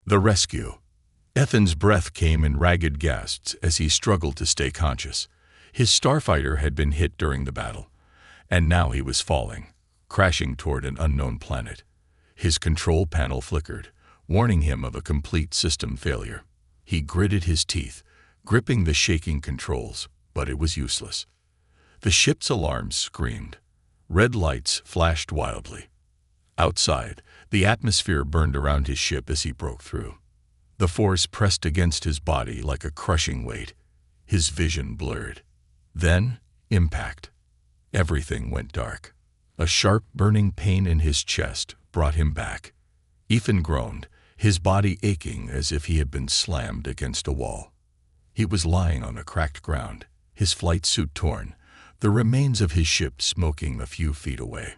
The rescue. Ethan's breath came in ragged gasps as he struggled to stay conscious. His starfighter had been hit during the battle, and now he was falling, crashing toward an unknown planet. His control panel flickered, warning him of a complete system failure. He gritted his teeth, gripping the shaking controls, but it was useless. The ship's alarms screamed. Red lights flashed wildly. Outside, the atmosphere burned around his ship as he broke through. The force pressed against his body like a crushing weight. His vision blurred. Then, impact. Everything went dark. A sharp, burning pain in his chest brought him back. Ethan groaned, his body aching as if he had been slammed against a wall. He was lying on a cracked ground, his flight suit torn, the remains of his ship smoking a few feet away.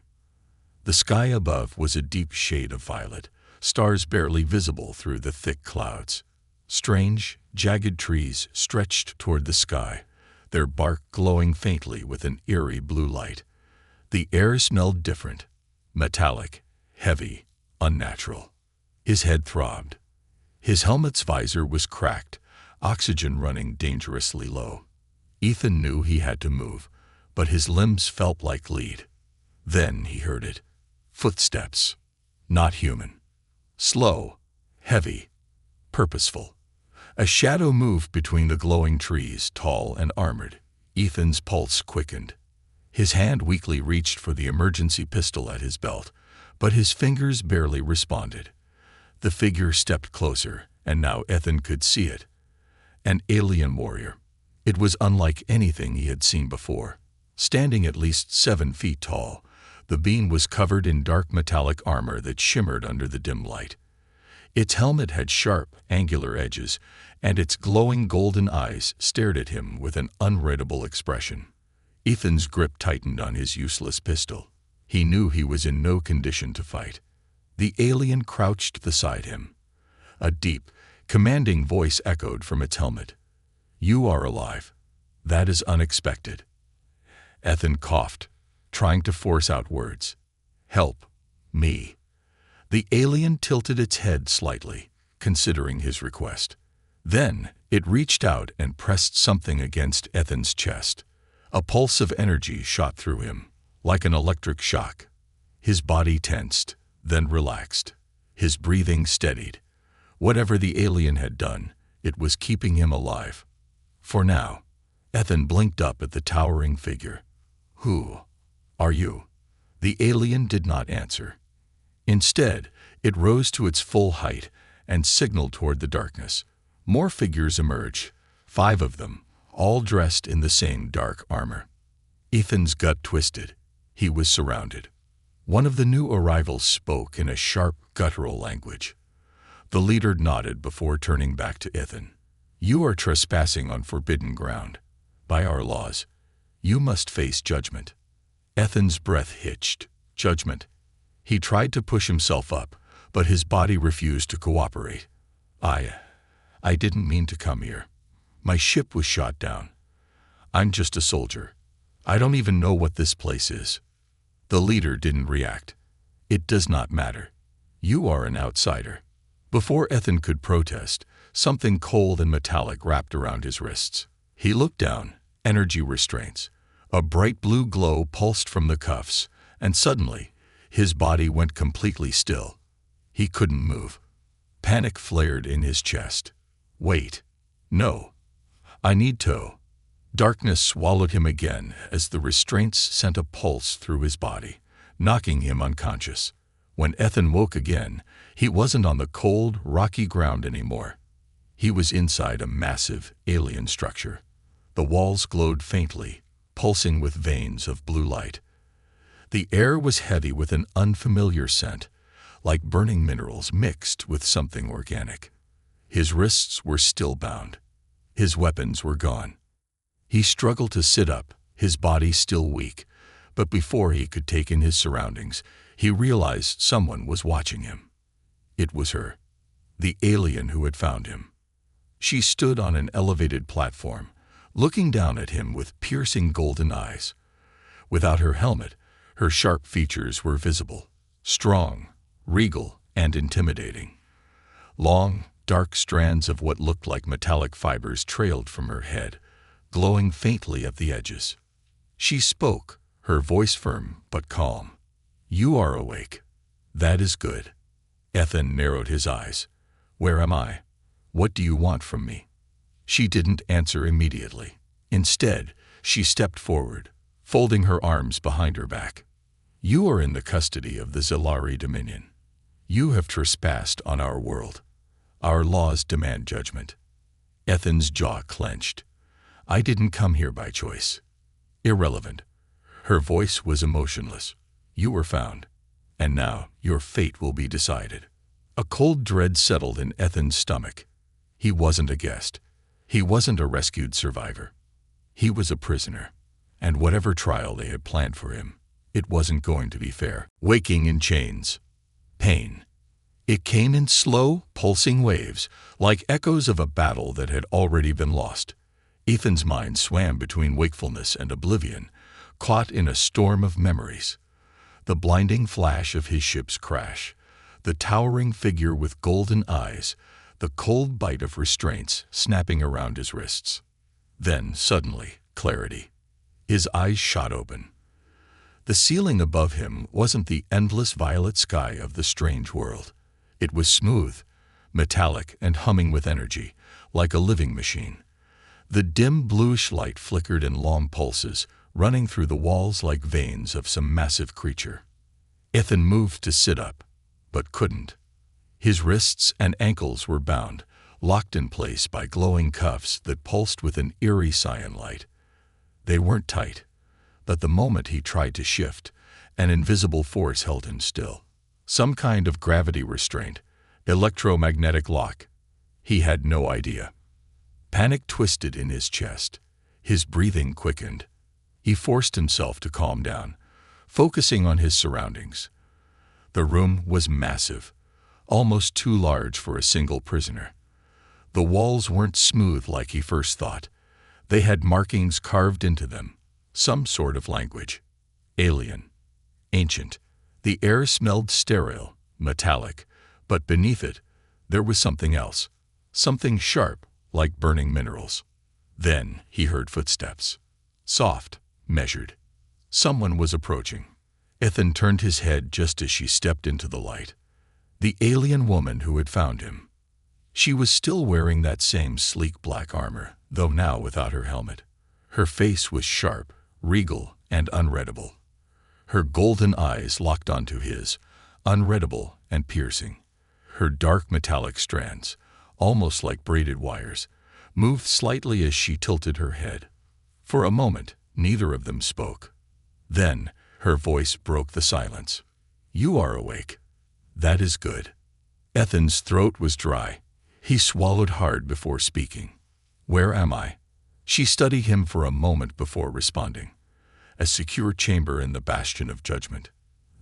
The sky above was a deep shade of violet, stars barely visible through the thick clouds. Strange, jagged trees stretched toward the sky, their bark glowing faintly with an eerie blue light. The air smelled different, metallic, heavy, unnatural. His head throbbed. His helmet's visor was cracked, oxygen running dangerously low. Ethan knew he had to move, but his limbs felt like lead. Then he heard it. Footsteps. Not human. Slow, heavy, purposeful. A shadow moved between the glowing trees, tall and armored. Ethan's pulse quickened. His hand weakly reached for the emergency pistol at his belt, but his fingers barely responded. The figure stepped closer, and now Ethan could see it. An alien warrior. It was unlike anything he had seen before. Standing at least 7 feet tall, the being was covered in dark metallic armor that shimmered under the dim light. Its helmet had sharp, angular edges, and its glowing golden eyes stared at him with an unreadable expression. Ethan's grip tightened on his useless pistol. He knew he was in no condition to fight. The alien crouched beside him. A deep, commanding voice echoed from its helmet. "You are alive. That is unexpected." Ethan coughed, trying to force out words. "Help. Me." The alien tilted its head slightly, considering his request. Then it reached out and pressed something against Ethan's chest. A pulse of energy shot through him, like an electric shock. His body tensed, then relaxed. His breathing steadied. Whatever the alien had done, it was keeping him alive. For now, Ethan blinked up at the towering figure. "Who are you?" The alien did not answer. Instead, it rose to its full height and signaled toward the darkness. More figures emerged, 5 of them, all dressed in the same dark armor. Ethan's gut twisted. He was surrounded. One of the new arrivals spoke in a sharp, guttural language. The leader nodded before turning back to Ethan. "You are trespassing on forbidden ground. By our laws, you must face judgment." Ethan's breath hitched. Judgment. He tried to push himself up, but his body refused to cooperate. I didn't mean to come here. My ship was shot down. I'm just a soldier. I don't even know what this place is." The leader didn't react. "It does not matter. You are an outsider." Before Ethan could protest, something cold and metallic wrapped around his wrists. He looked down, energy restraints. A bright blue glow pulsed from the cuffs, and suddenly, his body went completely still. He couldn't move. Panic flared in his chest. "Wait. No. I need to." Darkness swallowed him again as the restraints sent a pulse through his body, knocking him unconscious. When Ethan woke again, he wasn't on the cold, rocky ground anymore. He was inside a massive, alien structure. The walls glowed faintly, pulsing with veins of blue light. The air was heavy with an unfamiliar scent, like burning minerals mixed with something organic. His wrists were still bound. His weapons were gone. He struggled to sit up, his body still weak, but before he could take in his surroundings, he realized someone was watching him. It was her, the alien who had found him. She stood on an elevated platform, looking down at him with piercing golden eyes. Without her helmet, her sharp features were visible, strong, regal, and intimidating. Long, dark strands of what looked like metallic fibers trailed from her head, glowing faintly at the edges. She spoke, her voice firm but calm. "You are awake. That is good." Ethan narrowed his eyes. "Where am I? What do you want from me?" She didn't answer immediately. Instead, she stepped forward, folding her arms behind her back. "You are in the custody of the Zalari Dominion. You have trespassed on our world. Our laws demand judgment." Ethan's jaw clenched. "I didn't come here by choice." "Irrelevant." Her voice was emotionless. "You were found, and now your fate will be decided." A cold dread settled in Ethan's stomach. He wasn't a guest. He wasn't a rescued survivor. He was a prisoner, and whatever trial they had planned for him, it wasn't going to be fair. Waking in chains. Pain. It came in slow, pulsing waves, like echoes of a battle that had already been lost. Ethan's mind swam between wakefulness and oblivion, caught in a storm of memories. The blinding flash of his ship's crash, the towering figure with golden eyes, the cold bite of restraints snapping around his wrists. Then, suddenly, clarity. His eyes shot open. The ceiling above him wasn't the endless violet sky of the strange world. It was smooth, metallic, and humming with energy, like a living machine. The dim bluish light flickered in long pulses, running through the walls like veins of some massive creature. Ethan moved to sit up, but couldn't. His wrists and ankles were bound, locked in place by glowing cuffs that pulsed with an eerie cyan light. They weren't tight, but the moment he tried to shift, an invisible force held him still. Some kind of gravity restraint, electromagnetic lock. He had no idea. Panic twisted in his chest. His breathing quickened. He forced himself to calm down, focusing on his surroundings. The room was massive, almost too large for a single prisoner. The walls weren't smooth like he first thought. They had markings carved into them, some sort of language. Alien. Ancient. The air smelled sterile, metallic, but beneath it, there was something else. Something sharp, like burning minerals. Then he heard footsteps. Soft, measured. Someone was approaching. Ethan turned his head just as she stepped into the light. The alien woman who had found him. She was still wearing that same sleek black armor, though now without her helmet. Her face was sharp, regal, and unreadable. Her golden eyes locked onto his, unreadable and piercing. Her dark metallic strands, almost like braided wires, moved slightly as she tilted her head. For a moment, neither of them spoke. Then, her voice broke the silence. "You are awake. That is good." Ethan's throat was dry. He swallowed hard before speaking. "Where am I?" She studied him for a moment before responding. "A secure chamber in the bastion of judgment."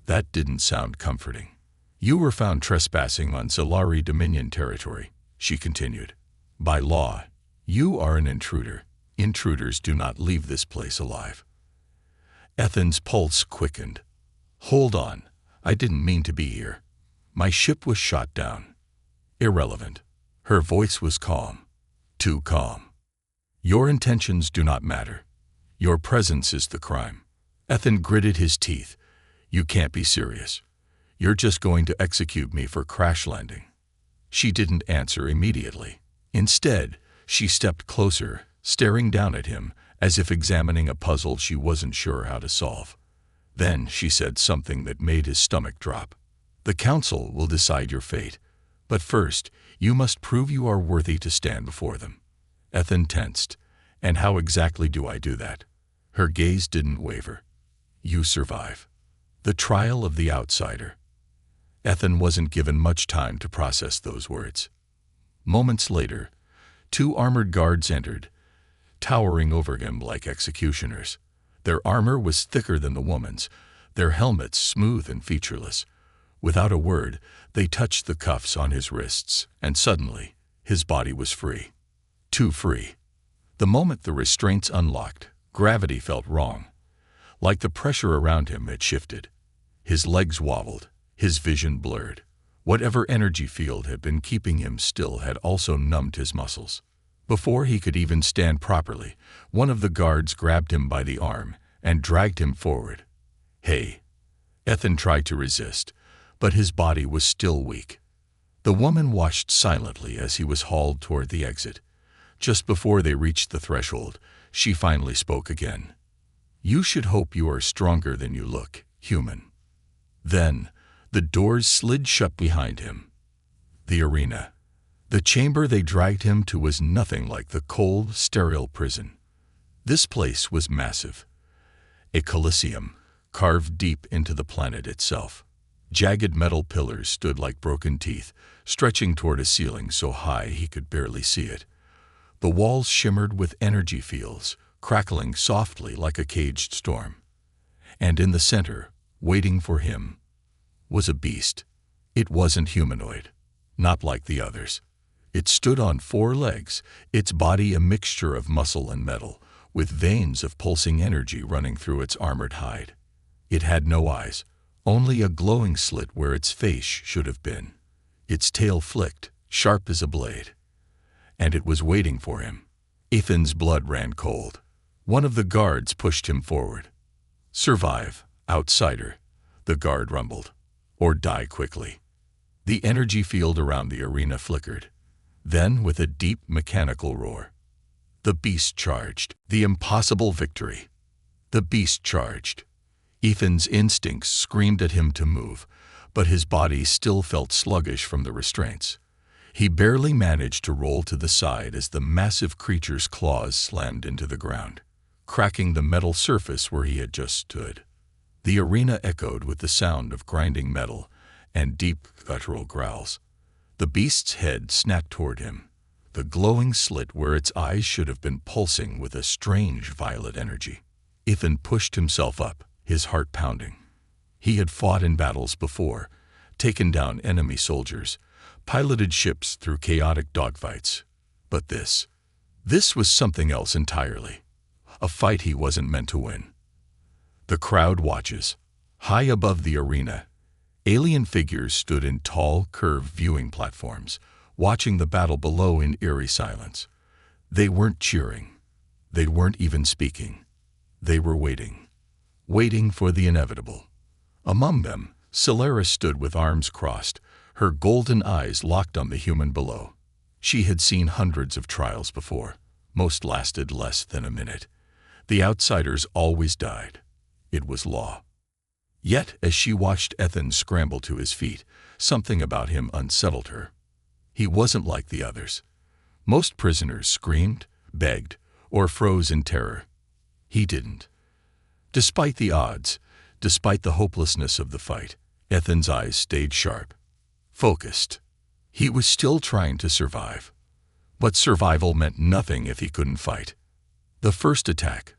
That didn't sound comforting. "You were found trespassing on Zalari Dominion territory," she continued. "By law, you are an intruder. Intruders do not leave this place alive." Ethan's pulse quickened. "Hold on. I didn't mean to be here. My ship was shot down." "Irrelevant." Her voice was calm. Too calm. "Your intentions do not matter. Your presence is the crime." Ethan gritted his teeth. "You can't be serious. You're just going to execute me for crash landing." She didn't answer immediately. Instead, she stepped closer, staring down at him, as if examining a puzzle she wasn't sure how to solve. Then she said something that made his stomach drop. "The council will decide your fate, but first, you must prove you are worthy to stand before them." Ethan tensed. "And how exactly do I do that?" Her gaze didn't waver. "You survive. The trial of the outsider." Ethan wasn't given much time to process those words. Moments later, 2 armored guards entered, towering over him like executioners. Their armor was thicker than the woman's, their helmets smooth and featureless. Without a word, they touched the cuffs on his wrists, and suddenly, his body was free. Too free. The moment the restraints unlocked, gravity felt wrong. Like the pressure around him had shifted. His legs wobbled, his vision blurred. Whatever energy field had been keeping him still had also numbed his muscles. Before he could even stand properly, one of the guards grabbed him by the arm and dragged him forward. "Hey!" Ethan tried to resist, but his body was still weak. The woman watched silently as he was hauled toward the exit. Just before they reached the threshold, she finally spoke again. "You should hope you are stronger than you look, human." Then, the doors slid shut behind him. The arena. The chamber they dragged him to was nothing like the cold, sterile prison. This place was massive. A coliseum, carved deep into the planet itself. Jagged metal pillars stood like broken teeth, stretching toward a ceiling so high he could barely see it. The walls shimmered with energy fields, crackling softly like a caged storm. And in the center, waiting for him, was a beast. It wasn't humanoid, not like the others. It stood on 4 legs, its body a mixture of muscle and metal, with veins of pulsing energy running through its armored hide. It had no eyes, only a glowing slit where its face should have been. Its tail flicked, sharp as a blade. And it was waiting for him. Ethan's blood ran cold. One of the guards pushed him forward. "Survive, outsider," the guard rumbled, "or die quickly." The energy field around the arena flickered. Then, with a deep mechanical roar, the beast charged. The impossible victory. The beast charged. Ethan's instincts screamed at him to move, but his body still felt sluggish from the restraints. He barely managed to roll to the side as the massive creature's claws slammed into the ground, cracking the metal surface where he had just stood. The arena echoed with the sound of grinding metal and deep, guttural growls. The beast's head snapped toward him, the glowing slit where its eyes should have been pulsing with a strange violet energy. Ethan pushed himself up, his heart pounding. He had fought in battles before, taken down enemy soldiers, piloted ships through chaotic dogfights. But this was something else entirely. A fight he wasn't meant to win. The crowd watches. High above the arena, alien figures stood in tall, curved viewing platforms, watching the battle below in eerie silence. They weren't cheering. They weren't even speaking. They were waiting. Waiting for the inevitable. Among them, Solaris stood with arms crossed, her golden eyes locked on the human below. She had seen hundreds of trials before. Most lasted less than a minute. The outsiders always died. It was law. Yet, as she watched Ethan scramble to his feet, something about him unsettled her. He wasn't like the others. Most prisoners screamed, begged, or froze in terror. He didn't. Despite the odds, despite the hopelessness of the fight, Ethan's eyes stayed sharp, focused. He was still trying to survive. But survival meant nothing if he couldn't fight. The first attack.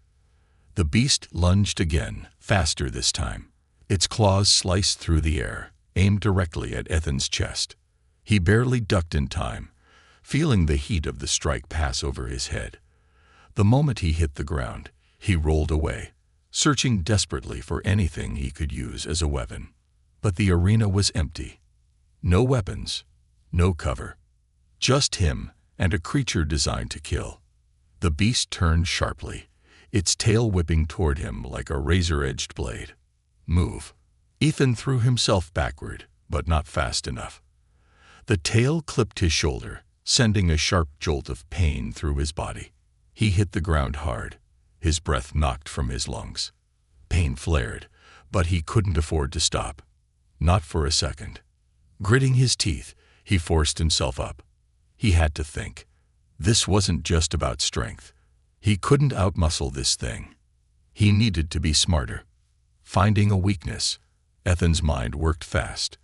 The beast lunged again, faster this time. Its claws sliced through the air, aimed directly at Ethan's chest. He barely ducked in time, feeling the heat of the strike pass over his head. The moment he hit the ground, he rolled away, searching desperately for anything he could use as a weapon. But the arena was empty. No weapons, no cover. Just him and a creature designed to kill. The beast turned sharply, its tail whipping toward him like a razor-edged blade. "Move." Ethan threw himself backward, but not fast enough. The tail clipped his shoulder, sending a sharp jolt of pain through his body. He hit the ground hard, his breath knocked from his lungs. Pain flared, but he couldn't afford to stop. Not for a second. Gritting his teeth, he forced himself up. He had to think. This wasn't just about strength. He couldn't outmuscle this thing. He needed to be smarter. Finding a weakness, Ethan's mind worked fast.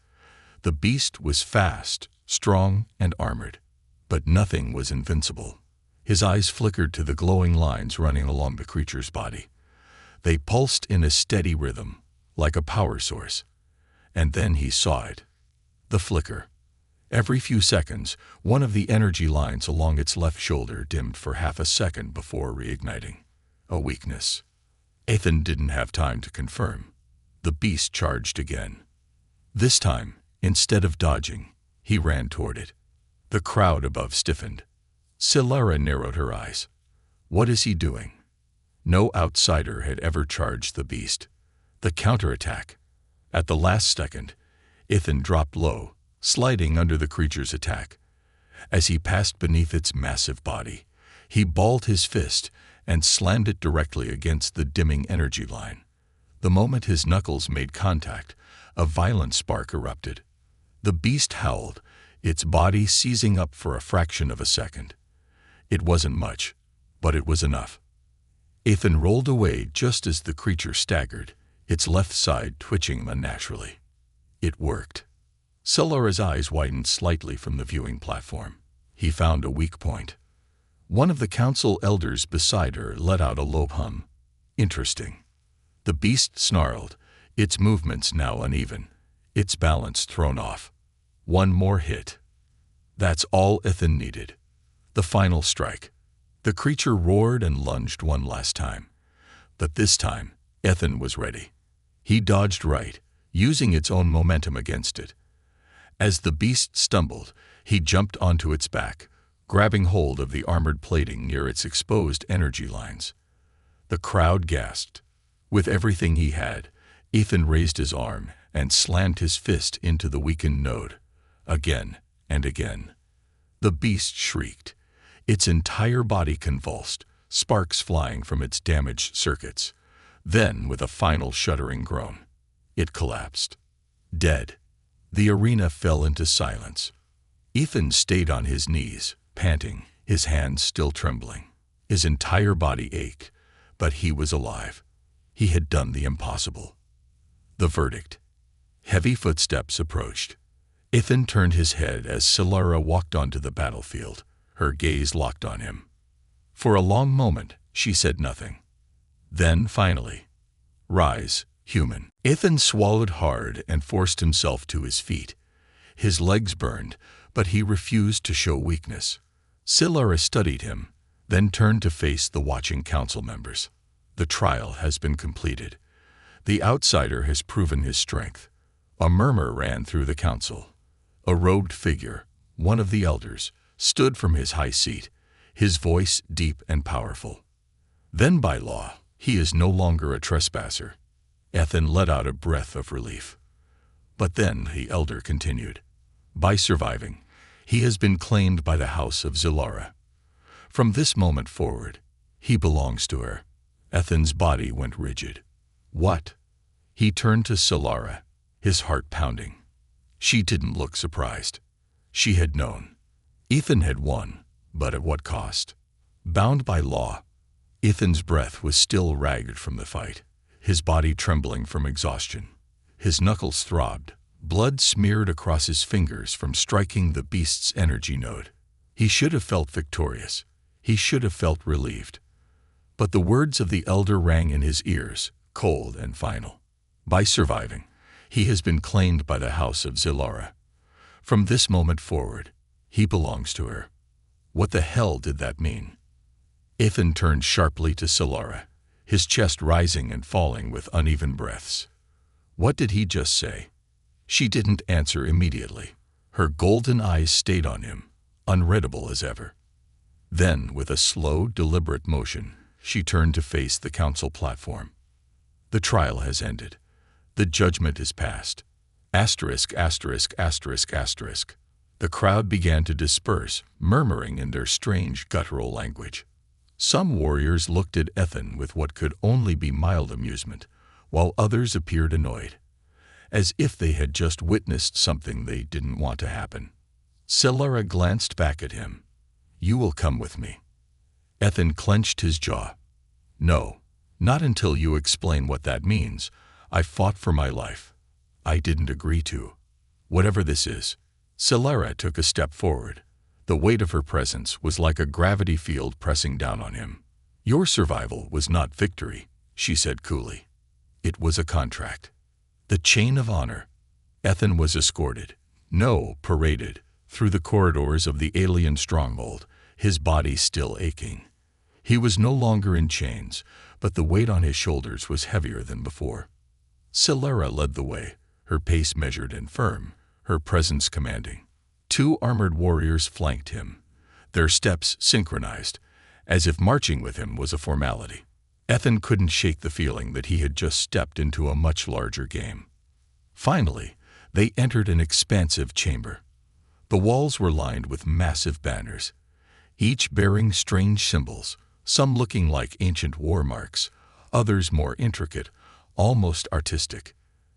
The beast was fast, strong, and armored. But nothing was invincible. His eyes flickered to the glowing lines running along the creature's body. They pulsed in a steady rhythm, like a power source. And then he saw it. The flicker. Every few seconds, one of the energy lines along its left shoulder dimmed for half a second before reigniting. A weakness. Ethan didn't have time to confirm. The beast charged again. This time, Instead of dodging, he ran toward it. The crowd above stiffened. Solara narrowed her eyes. What is he doing? No outsider had ever charged the beast. The counterattack. At the last second, Ethan dropped low, sliding under the creature's attack. As he passed beneath its massive body, he balled his fist and slammed it directly against the dimming energy line. The moment his knuckles made contact, a violent spark erupted. The beast howled, its body seizing up for a fraction of a second. It wasn't much, but it was enough. Ethan rolled away just as the creature staggered, its left side twitching unnaturally. It worked. Solara's eyes widened slightly from the viewing platform. He found a weak point. One of the council elders beside her let out a low hum. Interesting. The beast snarled, its movements now uneven, its balance thrown off. One more hit. That's all Ethan needed. The final strike. The creature roared and lunged one last time. But this time, Ethan was ready. He dodged right, using its own momentum against it. As the beast stumbled, he jumped onto its back, grabbing hold of the armored plating near its exposed energy lines. The crowd gasped. With everything he had, Ethan raised his arm and slammed his fist into the weakened node. Again and again. The beast shrieked. Its entire body convulsed, sparks flying from its damaged circuits. Then, with a final shuddering groan, it collapsed. Dead. The arena fell into silence. Ethan stayed on his knees, panting, his hands still trembling. His entire body ached, but he was alive. He had done the impossible. The verdict. Heavy footsteps approached. Ethan turned his head as Solara walked onto the battlefield, her gaze locked on him. For a long moment, she said nothing. Then, finally, "Rise, human." Ethan swallowed hard and forced himself to his feet. His legs burned, but he refused to show weakness. Solara studied him, then turned to face the watching council members. The trial has been completed. The outsider has proven his strength. A murmur ran through the council. A robed figure, one of the elders, stood from his high seat, his voice deep and powerful. Then by law, he is no longer a trespasser. Ethan let out a breath of relief. But then the elder continued. By surviving, he has been claimed by the house of Solara. From this moment forward, he belongs to her. Ethan's body went rigid. What? He turned to Solara, his heart pounding. She didn't look surprised. She had known. Ethan had won, but at what cost? Bound by law, Ethan's breath was still ragged from the fight, his body trembling from exhaustion. His knuckles throbbed, blood smeared across his fingers from striking the beast's energy node. He should have felt victorious. He should have felt relieved. But the words of the elder rang in his ears, cold and final. By surviving, he has been claimed by the house of Solara. From this moment forward, he belongs to her. What the hell did that mean? Ethan turned sharply to Solara, his chest rising and falling with uneven breaths. What did he just say? She didn't answer immediately. Her golden eyes stayed on him, unreadable as ever. Then, with a slow, deliberate motion, she turned to face the council platform. The trial has ended. The judgment is passed. Asterisk, asterisk, asterisk, asterisk. The crowd began to disperse, murmuring in their strange guttural language. Some warriors looked at Ethan with what could only be mild amusement, while others appeared annoyed, as if they had just witnessed something they didn't want to happen. Solara glanced back at him. You will come with me. Ethan clenched his jaw. No, not until you explain what that means. I fought for my life. I didn't agree to. Whatever this is. Solara took a step forward. The weight of her presence was like a gravity field pressing down on him. Your survival was not victory, she said coolly. It was a contract. The chain of honor. Ethan was escorted, no, paraded, through the corridors of the alien stronghold, his body still aching. He was no longer in chains, but the weight on his shoulders was heavier than before. Solara led the way, her pace measured and firm, her presence commanding. Two armored warriors flanked him, their steps synchronized, as if marching with him was a formality. Ethan couldn't shake the feeling that he had just stepped into a much larger game. Finally, they entered an expansive chamber. The walls were lined with massive banners, each bearing strange symbols, some looking like ancient war marks, others more intricate, almost artistic.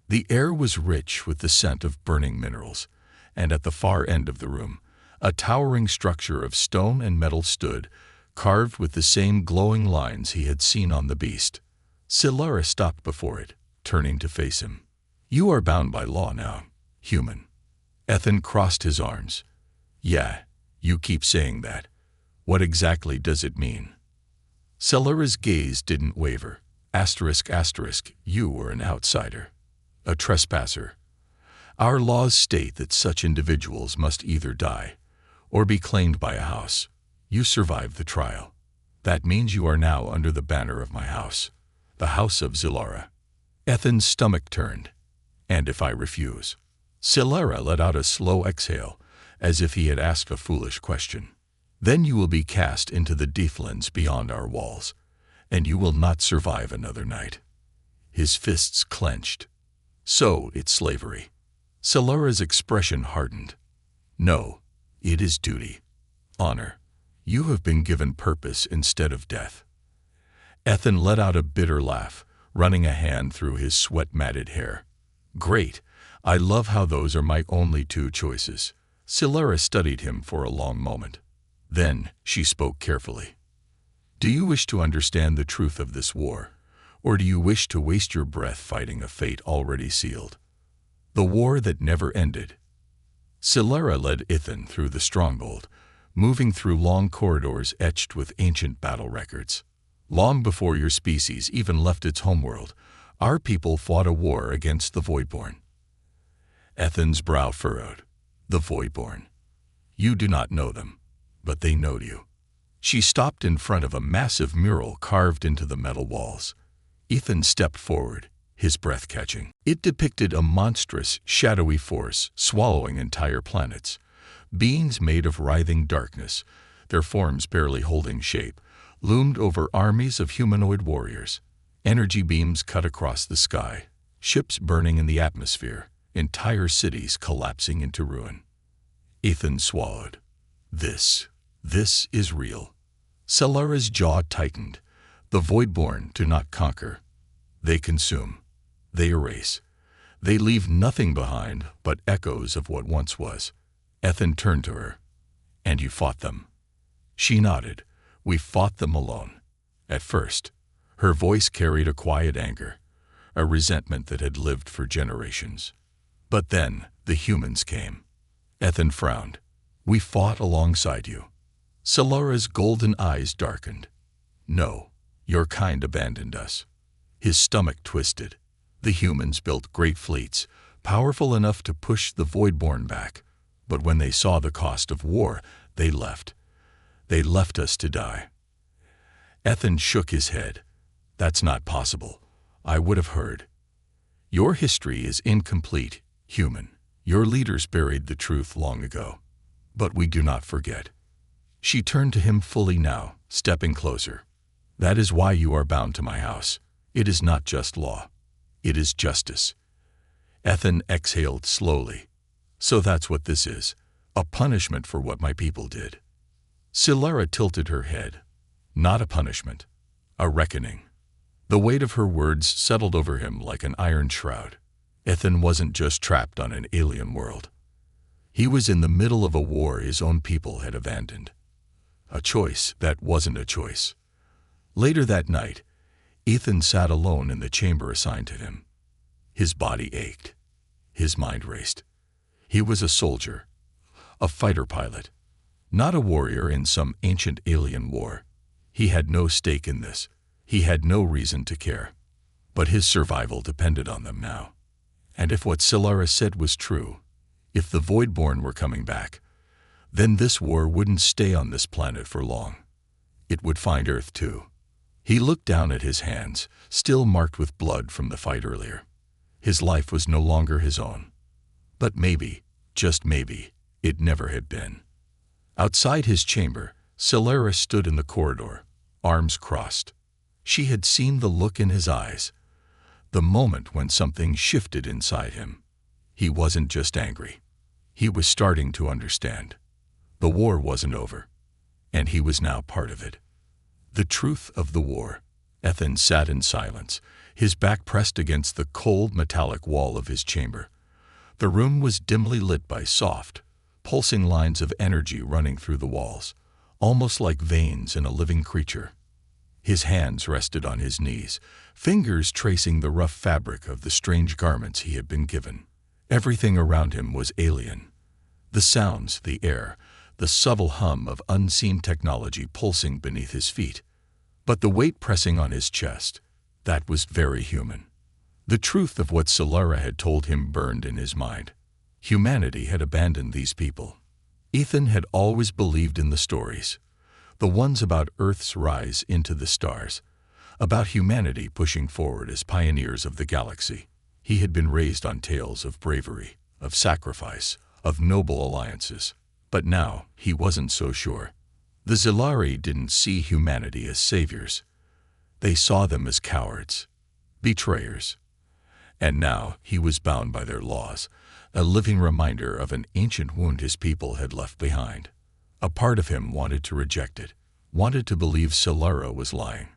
The air was rich with the scent of burning minerals, and at the far end of the room, a towering structure of stone and metal stood, carved with the same glowing lines he had seen on the beast. Silara stopped before it, turning to face him. "You are bound by law now, human." Ethan crossed his arms. "Yeah, you keep saying that. What exactly does it mean?" Silara's gaze didn't waver. You were an outsider, a trespasser. Our laws state that such individuals must either die or be claimed by a house. You survived the trial. That means you are now under the banner of my house, the House of Zilara. Ethan's stomach turned. "And if I refuse?" Silara let out a slow exhale, as if he had asked a foolish question. "Then you will be cast into the deeplands beyond our walls, and you will not survive another night." His fists clenched. "So it's slavery." Silara's expression hardened. "No, it is duty. Honor. You have been given purpose instead of death." Ethan let out a bitter laugh, running a hand through his sweat-matted hair. "Great. I love how those are my only two choices." Silara studied him for a long moment. Then she spoke carefully. "Do you wish to understand the truth of this war, or do you wish to waste your breath fighting a fate already sealed? The war that never ended." Silara led Ethan through the stronghold, moving through long corridors etched with ancient battle records. "Long before your species even left its homeworld, our people fought a war against the Voidborn." Ethan's brow furrowed. "The Voidborn. You do not know them, but they know you." She stopped in front of a massive mural carved into the metal walls. Ethan stepped forward, his breath catching. It depicted a monstrous, shadowy force swallowing entire planets. Beings made of writhing darkness, their forms barely holding shape, loomed over armies of humanoid warriors. Energy beams cut across the sky, ships burning in the atmosphere, entire cities collapsing into ruin. Ethan swallowed. This is real." Silara's jaw tightened. The Voidborn do not conquer. They consume. They erase. They leave nothing behind but echoes of what once was. Ethan turned to her. "And you fought them?" She nodded. "We fought them alone." At first, her voice carried a quiet anger, a resentment that had lived for generations. But then the humans came. Ethan frowned. "We fought alongside you." Silara's golden eyes darkened. "No, your kind abandoned us." His stomach twisted. The humans built great fleets, powerful enough to push the Voidborn back. But when they saw the cost of war, they left. They left us to die. Ethan shook his head. "That's not possible. I would have heard." "Your history is incomplete, human. Your leaders buried the truth long ago. But we do not forget." She turned to him fully now, stepping closer. "That is why you are bound to my house. It is not just law. It is justice." Ethan exhaled slowly. "So that's what this is, a punishment for what my people did." Silara tilted her head. "Not a punishment, a reckoning." The weight of her words settled over him like an iron shroud. Ethan wasn't just trapped on an alien world. He was in the middle of a war his own people had abandoned. A choice that wasn't a choice. Later that night, Ethan sat alone in the chamber assigned to him. His body ached. His mind raced. He was a soldier, a fighter pilot, not a warrior in some ancient alien war. He had no stake in this. He had no reason to care. But his survival depended on them now. And if what Silara said was true, if the Voidborn were coming back, then this war wouldn't stay on this planet for long. It would find Earth too. He looked down at his hands, still marked with blood from the fight earlier. His life was no longer his own. But maybe, just maybe, it never had been. Outside his chamber, Solara stood in the corridor, arms crossed. She had seen the look in his eyes, the moment when something shifted inside him. He wasn't just angry. He was starting to understand. The war wasn't over, and he was now part of it. The truth of the war. Ethan sat in silence, his back pressed against the cold metallic wall of his chamber. The room was dimly lit by soft, pulsing lines of energy running through the walls, almost like veins in a living creature. His hands rested on his knees, fingers tracing the rough fabric of the strange garments he had been given. Everything around him was alien. The sounds, the air, the subtle hum of unseen technology pulsing beneath his feet. But the weight pressing on his chest, that was very human. The truth of what Solara had told him burned in his mind. Humanity had abandoned these people. Ethan had always believed in the stories, the ones about Earth's rise into the stars, about humanity pushing forward as pioneers of the galaxy. He had been raised on tales of bravery, of sacrifice, of noble alliances. But now he wasn't so sure. The Zilari didn't see humanity as saviors. They saw them as cowards, betrayers. And now he was bound by their laws, a living reminder of an ancient wound his people had left behind. A part of him wanted to reject it, wanted to believe Solara was lying.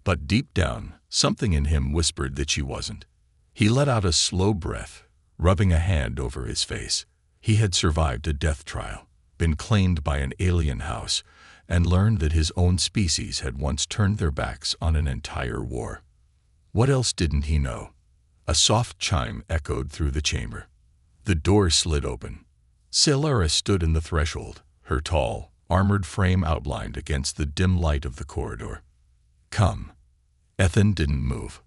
But deep down, something in him whispered that she wasn't. He let out a slow breath, rubbing a hand over his face. He had survived a death trial, been claimed by an alien house, and learned that his own species had once turned their backs on an entire war. What else didn't he know? A soft chime echoed through the chamber. The door slid open. Solara stood in the threshold, her tall, armored frame outlined against the dim light of the corridor. Come. Ethan didn't move.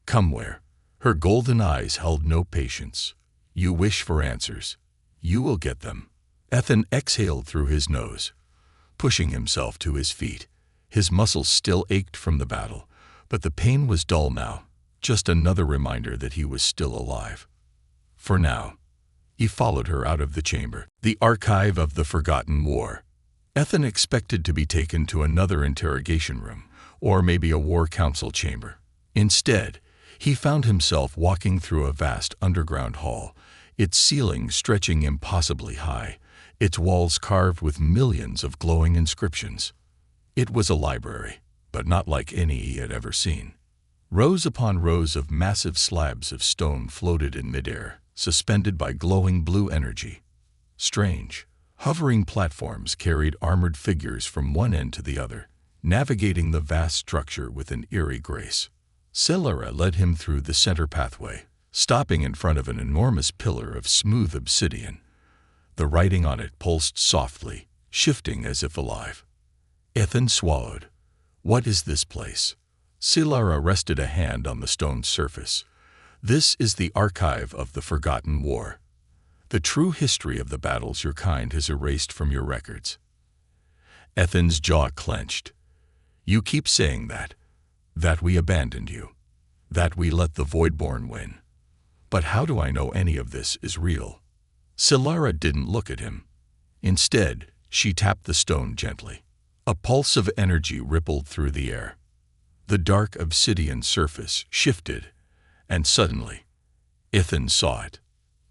Come where? Her golden eyes held no patience. You wish for answers. You will get them. Ethan exhaled through his nose, pushing himself to his feet. His muscles still ached from the battle, but the pain was dull now, just another reminder that he was still alive. For now. He followed her out of the chamber, the archive of the forgotten war. Ethan expected to be taken to another interrogation room, or maybe a war council chamber. Instead, he found himself walking through a vast underground hall, its ceiling stretching impossibly high, its walls carved with millions of glowing inscriptions. It was a library, but not like any he had ever seen. Rows upon rows of massive slabs of stone floated in midair, suspended by glowing blue energy. Strange, hovering platforms carried armored figures from one end to the other, navigating the vast structure with an eerie grace. Solara led him through the center pathway, stopping in front of an enormous pillar of smooth obsidian. The writing on it pulsed softly, shifting as if alive. Ethan swallowed. What is this place? Solara rested a hand on the stone surface. This is the archive of the forgotten war. The true history of the battles your kind has erased from your records. Ethan's jaw clenched. You keep saying that we abandoned you, that we let the Voidborn win. But how do I know any of this is real? Solara didn't look at him. Instead, she tapped the stone gently. A pulse of energy rippled through the air. The dark obsidian surface shifted, and suddenly, Ethan saw it.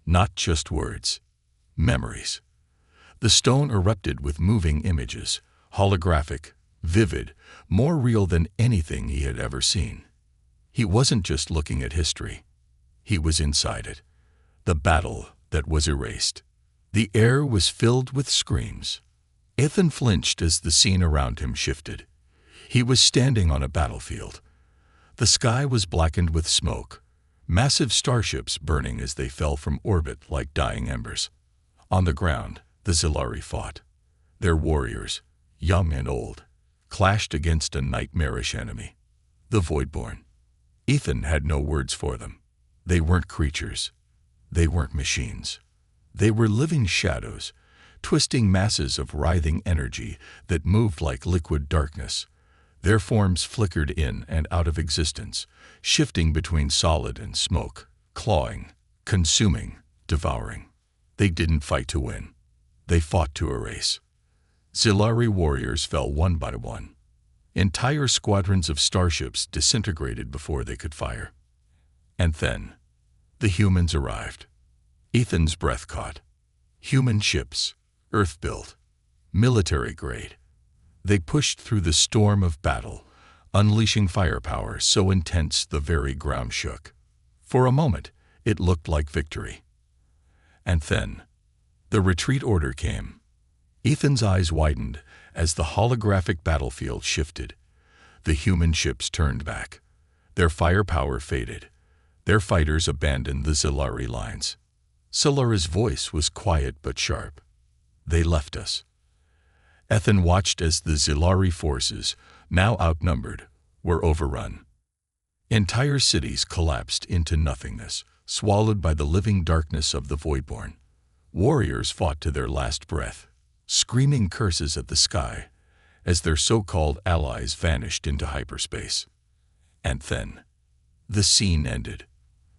Not just words, memories. The stone erupted with moving images, holographic, vivid, more real than anything he had ever seen. He wasn't just looking at history. He was inside it. The battle that was erased. The air was filled with screams. Ethan flinched as the scene around him shifted. He was standing on a battlefield. The sky was blackened with smoke, massive starships burning as they fell from orbit like dying embers. On the ground, the Zilari fought. Their warriors, young and old, clashed against a nightmarish enemy, the Voidborn. Ethan had no words for them. They weren't creatures. They weren't machines. They were living shadows, twisting masses of writhing energy that moved like liquid darkness. Their forms flickered in and out of existence, shifting between solid and smoke, clawing, consuming, devouring. They didn't fight to win. They fought to erase. Zilari warriors fell one by one. Entire squadrons of starships disintegrated before they could fire. And then, the humans arrived. Ethan's breath caught. Human ships, Earth-built, military-grade. They pushed through the storm of battle, unleashing firepower so intense the very ground shook. For a moment, it looked like victory. And then, the retreat order came. Ethan's eyes widened as the holographic battlefield shifted. The human ships turned back. Their firepower faded. Their fighters abandoned the Zilari lines. Silara's voice was quiet but sharp. They left us. Ethan watched as the Zilari forces, now outnumbered, were overrun. Entire cities collapsed into nothingness, swallowed by the living darkness of the Voidborn. Warriors fought to their last breath, screaming curses at the sky as their so-called allies vanished into hyperspace. And then, the scene ended.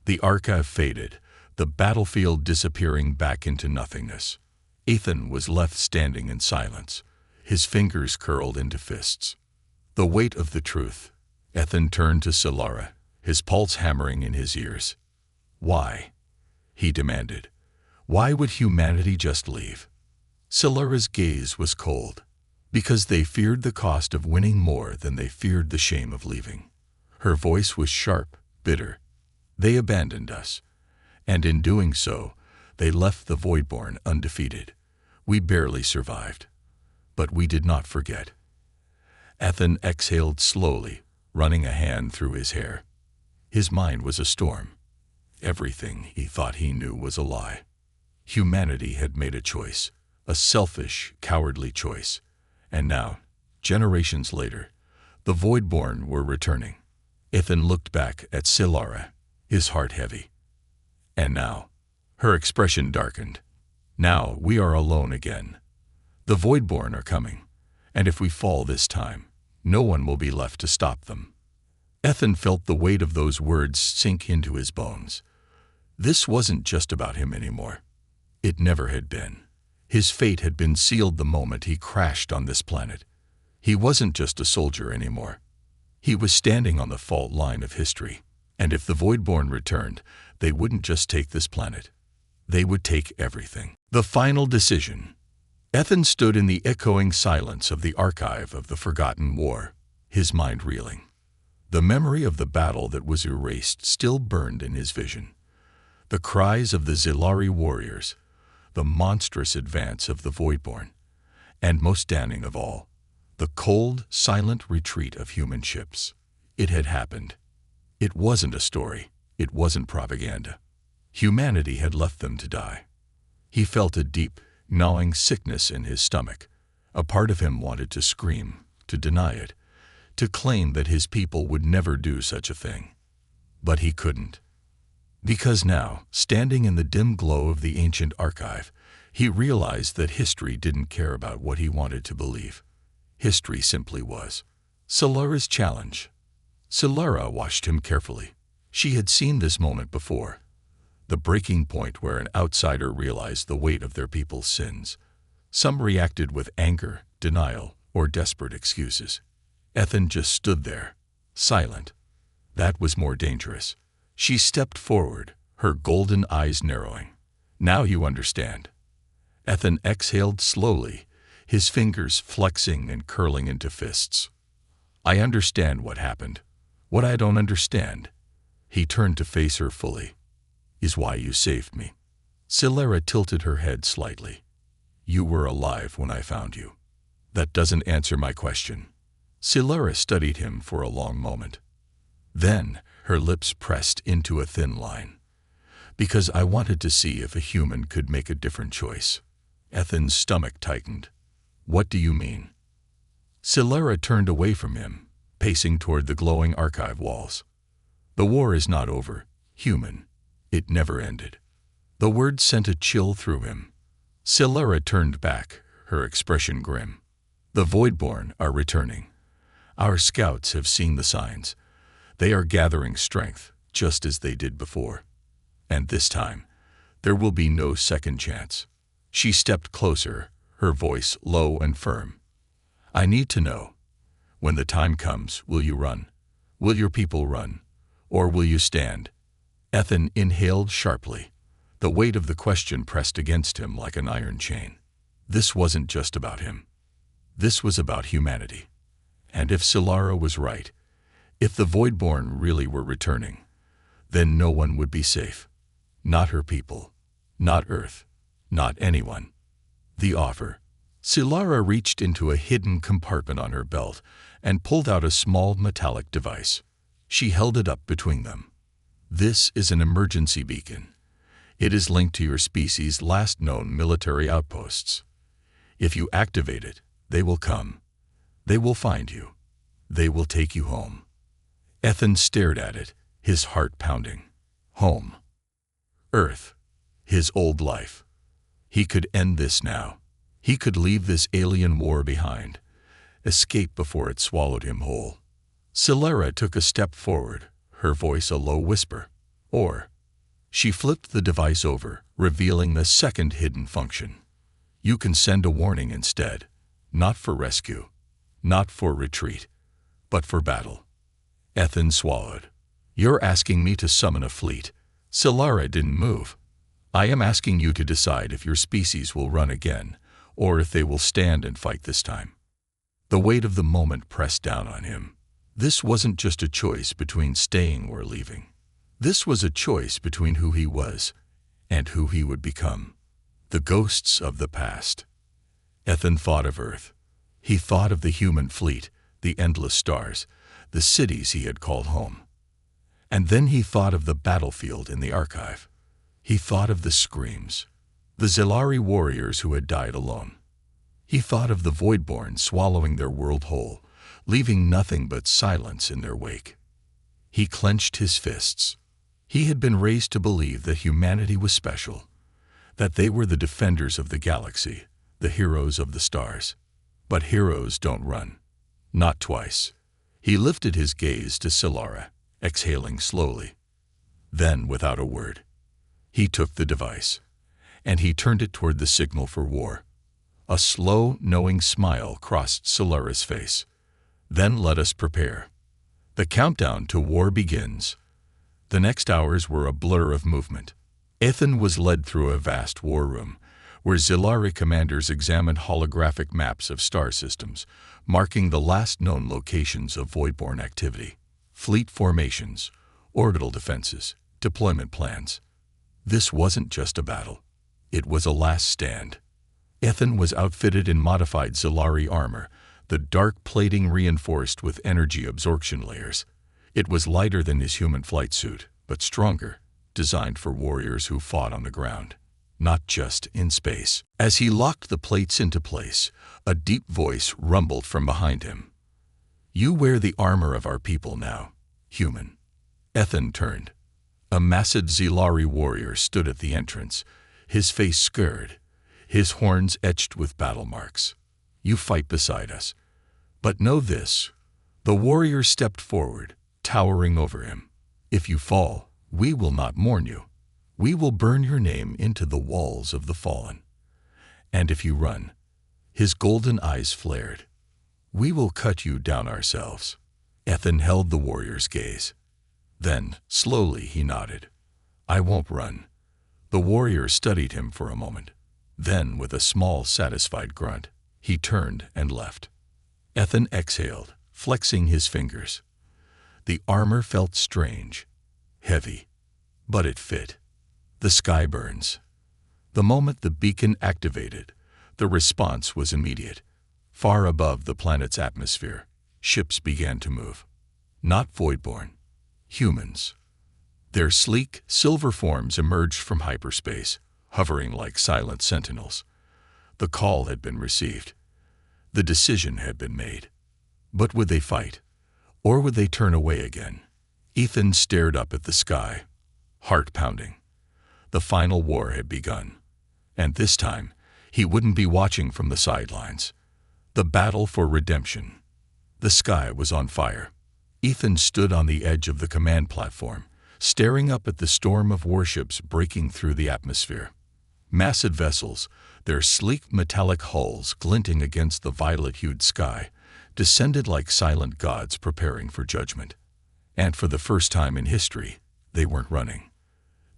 The archive faded, the battlefield disappearing back into nothingness. Ethan was left standing in silence, his fingers curled into fists. The weight of the truth. Ethan turned to Silara, his pulse hammering in his ears. Why? He demanded. Why would humanity just leave? Silara's gaze was cold. Because they feared the cost of winning more than they feared the shame of leaving. Her voice was sharp, bitter. They abandoned us. And in doing so, they left the Voidborn undefeated. We barely survived. But we did not forget. Ethan exhaled slowly, running a hand through his hair. His mind was a storm. Everything he thought he knew was a lie. Humanity had made a choice, a selfish, cowardly choice. And now, generations later, the Voidborn were returning. Ethan looked back at Silara, his heart heavy. And now, her expression darkened. Now we are alone again. The Voidborn are coming, and if we fall this time, no one will be left to stop them. Ethan felt the weight of those words sink into his bones. This wasn't just about him anymore. It never had been. His fate had been sealed the moment he crashed on this planet. He wasn't just a soldier anymore. He was standing on the fault line of history, and if the Voidborn returned, they wouldn't just take this planet. They would take everything. The final decision. Ethan stood in the echoing silence of the archive of the forgotten war, his mind reeling. The memory of the battle that was erased still burned in his vision. The cries of the Zilari warriors, the monstrous advance of the Voidborn, and most damning of all, the cold, silent retreat of human ships. It had happened. It wasn't a story. It wasn't propaganda. Humanity had left them to die. He felt a deep, gnawing sickness in his stomach. A part of him wanted to scream, to deny it, to claim that his people would never do such a thing. But he couldn't. Because now, standing in the dim glow of the ancient archive, he realized that history didn't care about what he wanted to believe. History simply was. Silara's challenge. Silara watched him carefully. She had seen this moment before. The breaking point where an outsider realized the weight of their people's sins. Some reacted with anger, denial, or desperate excuses. Ethan just stood there, silent. That was more dangerous. She stepped forward, her golden eyes narrowing. Now you understand. Ethan exhaled slowly, his fingers flexing and curling into fists. I understand what happened. What I don't understand, he turned to face her fully, is why you saved me. Silara tilted her head slightly. You were alive when I found you. That doesn't answer my question. Silara studied him for a long moment. Then, her lips pressed into a thin line. Because I wanted to see if a human could make a different choice. Ethan's stomach tightened. What do you mean? Silara turned away from him, pacing toward the glowing archive walls. The war is not over, human. It never ended. The words sent a chill through him. Silara turned back, her expression grim. The Voidborn are returning. Our scouts have seen the signs. They are gathering strength, just as they did before. And this time, There will be no second chance. She stepped closer, her voice low and firm. I need to know. When the time comes, will you run? Will your people run? Or will you stand? Ethan inhaled sharply. The weight of the question pressed against him like an iron chain. This wasn't just about him. This was about humanity. And if Solara was right, if the Voidborn really were returning, then no one would be safe. Not her people, not Earth, not anyone. The offer. Solara reached into a hidden compartment on her belt and pulled out a small metallic device. She held it up between them. This is an emergency beacon. It is linked to your species' last known military outposts. If you activate it, they will come. They will find you. They will take you home. Ethan stared at it, his heart pounding. Home. Earth. His old life. He could end this now. He could leave this alien war behind. Escape before it swallowed him whole. Solara took a step forward, her voice a low whisper. Or. She flipped the device over, revealing the second hidden function. You can send a warning instead. Not for rescue. Not for retreat. But for battle. Ethan swallowed. You're asking me to summon a fleet. Solara didn't move. I am asking you to decide if your species will run again, or if they will stand and fight this time. The weight of the moment pressed down on him. This wasn't just a choice between staying or leaving. This was a choice between who he was and who he would become. The ghosts of the past. Ethan thought of Earth. He thought of the human fleet, the endless stars, the cities he had called home. And then he thought of the battlefield in the archive. He thought of the screams, the Zelari warriors who had died alone. He thought of the Voidborn swallowing their world whole, leaving nothing but silence in their wake. He clenched his fists. He had been raised to believe that humanity was special, that they were the defenders of the galaxy, the heroes of the stars. But heroes don't run. Not twice. He lifted his gaze to Solara, exhaling slowly. Then, without a word, he took the device, and he turned it toward the signal for war. A slow, knowing smile crossed Solara's face. Then let us prepare. The countdown to war begins. The next hours were a blur of movement. Ethan was led through a vast war room, where Zelari commanders examined holographic maps of star systems, marking the last known locations of Voidborn activity, fleet formations, orbital defenses, deployment plans. This wasn't just a battle. It was a last stand. Ethan was outfitted in modified Zelari armor, the dark plating reinforced with energy absorption layers. It was lighter than his human flight suit, but stronger, designed for warriors who fought on the ground, not just in space. As he locked the plates into place, a deep voice rumbled from behind him. You wear the armor of our people now, human. Ethan turned. A massive Zelari warrior stood at the entrance, his face scarred, his horns etched with battle marks. You fight beside us. But know this. The warrior stepped forward, towering over him. If you fall, we will not mourn you. We will burn your name into the walls of the fallen. And if you run, his golden eyes flared, we will cut you down ourselves. Ethan held the warrior's gaze. Then, slowly, he nodded. I won't run. The warrior studied him for a moment. Then, with a small, satisfied grunt, he turned and left. Ethan exhaled, flexing his fingers. The armor felt strange, heavy, but it fit. The sky burns. The moment the beacon activated, the response was immediate. Far above the planet's atmosphere, ships began to move. Not Voidborn. Humans. Their sleek, silver forms emerged from hyperspace, hovering like silent sentinels. The call had been received. The decision had been made. But would they fight? Or would they turn away again? Ethan stared up at the sky, heart pounding. The final war had begun. And this time, he wouldn't be watching from the sidelines. The battle for redemption. The sky was on fire. Ethan stood on the edge of the command platform, staring up at the storm of warships breaking through the atmosphere. Massive vessels, their sleek metallic hulls glinting against the violet-hued sky, descended like silent gods preparing for judgment. And for the first time in history, they weren't running.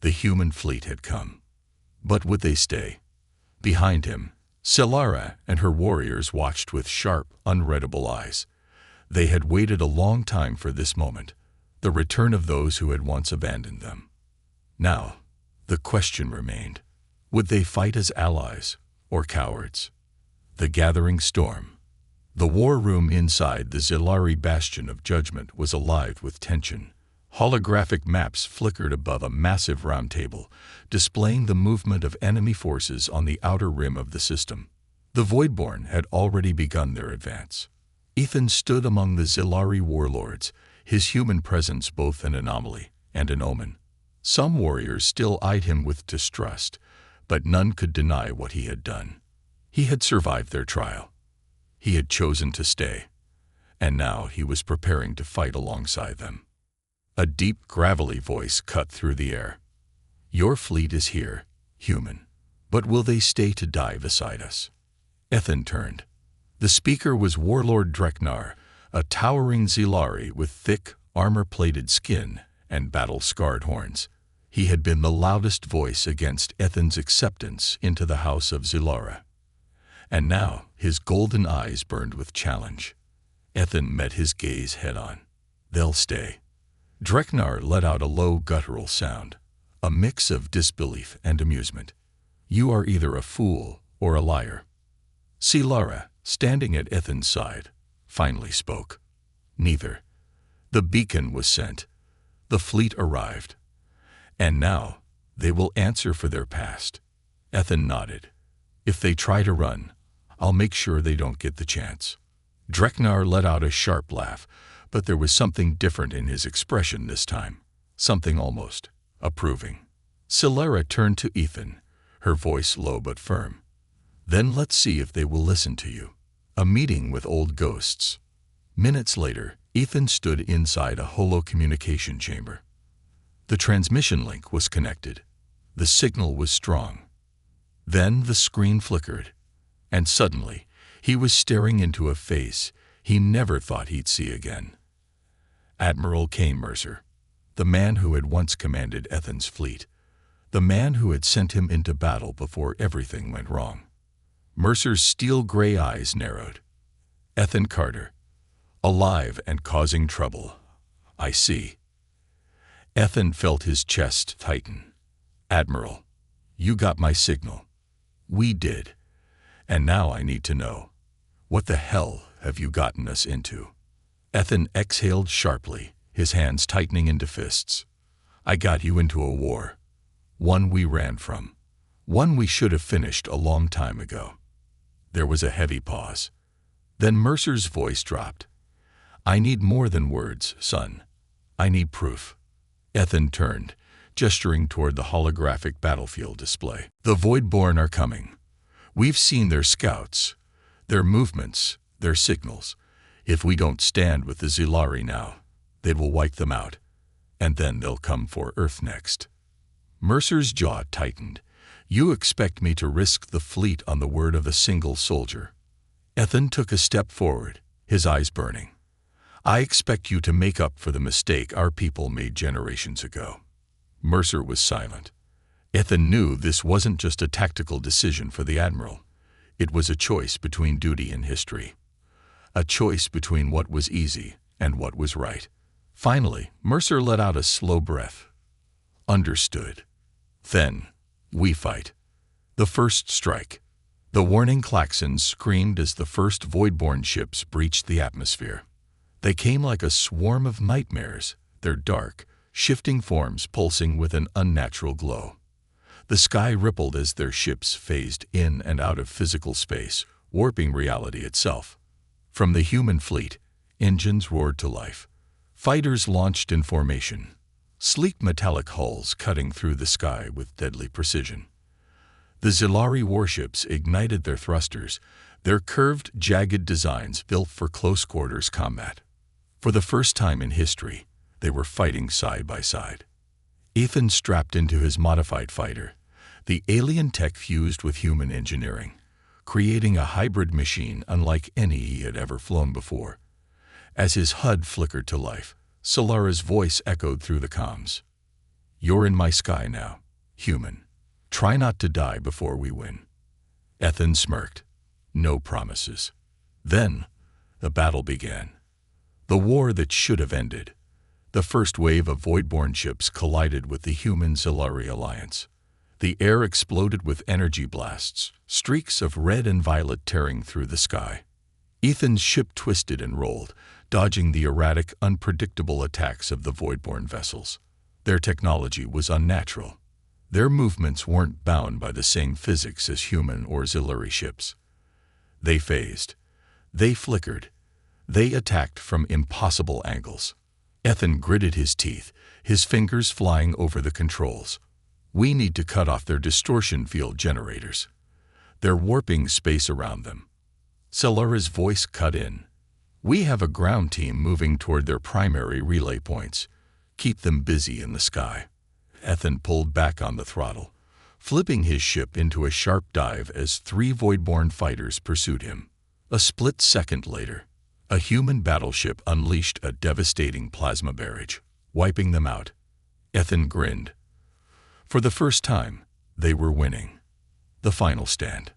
The human fleet had come. But would they stay? Behind him, Silara and her warriors watched with sharp, unreadable eyes. They had waited a long time for this moment, the return of those who had once abandoned them. Now, the question remained, would they fight as allies or cowards? The gathering storm. The war room inside the Zilari Bastion of Judgment was alive with tension. Holographic maps flickered above a massive round table, displaying the movement of enemy forces on the outer rim of the system. The Voidborn had already begun their advance. Ethan stood among the Zilari warlords, his human presence both an anomaly and an omen. Some warriors still eyed him with distrust, but none could deny what he had done. He had survived their trial. He had chosen to stay, and now he was preparing to fight alongside them. A deep, gravelly voice cut through the air. Your fleet is here, human, but will they stay to die beside us? Ethan turned. The speaker was Warlord Dreknar, a towering Zilari with thick, armor-plated skin and battle-scarred horns. He had been the loudest voice against Ethan's acceptance into the House of Zilara. And now his golden eyes burned with challenge. Ethan met his gaze head-on. They'll stay. Dreknar let out a low guttural sound, a mix of disbelief and amusement. You are either a fool or a liar. Silara, standing at Ethan's side, finally spoke. Neither. The beacon was sent. The fleet arrived. And now they will answer for their past. Ethan nodded. If they try to run, I'll make sure they don't get the chance. Dreknar let out a sharp laugh, but there was something different in his expression this time, something almost approving. Silara turned to Ethan, her voice low but firm. Then let's see if they will listen to you. A meeting with old ghosts. Minutes later, Ethan stood inside a holo-communication chamber. The transmission link was connected. The signal was strong. Then the screen flickered, and suddenly he was staring into a face he never thought he'd see again. Admiral K. Mercer, the man who had once commanded Ethan's fleet, the man who had sent him into battle before everything went wrong. Mercer's steel-gray eyes narrowed. Ethan Carter, alive and causing trouble. I see. Ethan felt his chest tighten. Admiral, you got my signal. We did. And now I need to know, what the hell have you gotten us into? Ethan exhaled sharply, his hands tightening into fists. I got you into a war. One we ran from. One we should have finished a long time ago. There was a heavy pause. Then Mercer's voice dropped. I need more than words, son. I need proof. Ethan turned, gesturing toward the holographic battlefield display. The Voidborn are coming. We've seen their scouts, their movements, their signals. If we don't stand with the Zilari now, they will wipe them out, and then they'll come for Earth next. Mercer's jaw tightened. You expect me to risk the fleet on the word of a single soldier? Ethan took a step forward, his eyes burning. I expect you to make up for the mistake our people made generations ago. Mercer was silent. Ethan knew this wasn't just a tactical decision for the Admiral. It was a choice between duty and history. A choice between what was easy and what was right. Finally, Mercer let out a slow breath. Understood. Then, we fight. The first strike. The warning klaxons screamed as the first Voidborn ships breached the atmosphere. They came like a swarm of nightmares, their dark, shifting forms pulsing with an unnatural glow. The sky rippled as their ships phased in and out of physical space, warping reality itself. From the human fleet, engines roared to life. Fighters launched in formation, sleek metallic hulls cutting through the sky with deadly precision. The Zilari warships ignited their thrusters, their curved, jagged designs built for close-quarters combat. For the first time in history, they were fighting side by side. Ethan strapped into his modified fighter. The alien tech fused with human engineering, creating a hybrid machine unlike any he had ever flown before. As his HUD flickered to life, Solara's voice echoed through the comms. "You're in my sky now, human. Try not to die before we win." Ethan smirked. No promises. Then, the battle began. The war that should have ended. The first wave of void-born ships collided with the human-Zilari alliance. The air exploded with energy blasts, streaks of red and violet tearing through the sky. Ethan's ship twisted and rolled, dodging the erratic, unpredictable attacks of the void-born vessels. Their technology was unnatural. Their movements weren't bound by the same physics as human or Zilari ships. They phased. They flickered. They attacked from impossible angles. Ethan gritted his teeth, his fingers flying over the controls. "We need to cut off their distortion field generators. They're warping space around them." Solara's voice cut in. "We have a ground team moving toward their primary relay points. Keep them busy in the sky." Ethan pulled back on the throttle, flipping his ship into a sharp dive as 3 void-born fighters pursued him. A split second later, a human battleship unleashed a devastating plasma barrage, wiping them out. Ethan grinned. For the first time, they were winning. The final stand.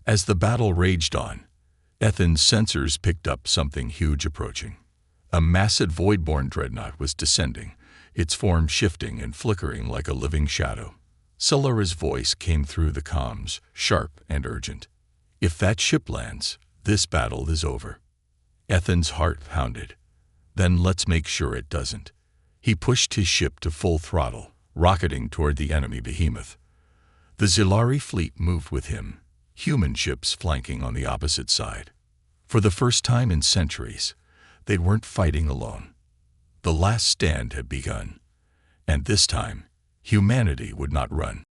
As the battle raged on, Ethan's sensors picked up something huge approaching. A massive void-born dreadnought was descending, its form shifting and flickering like a living shadow. Solara's voice came through the comms, sharp and urgent. "If that ship lands, this battle is over." Ethan's heart pounded. "Then let's make sure it doesn't." He pushed his ship to full throttle, rocketing toward the enemy behemoth. The Zilari fleet moved with him, human ships flanking on the opposite side. For the first time in centuries, they weren't fighting alone. The last stand had begun, and this time, humanity would not run.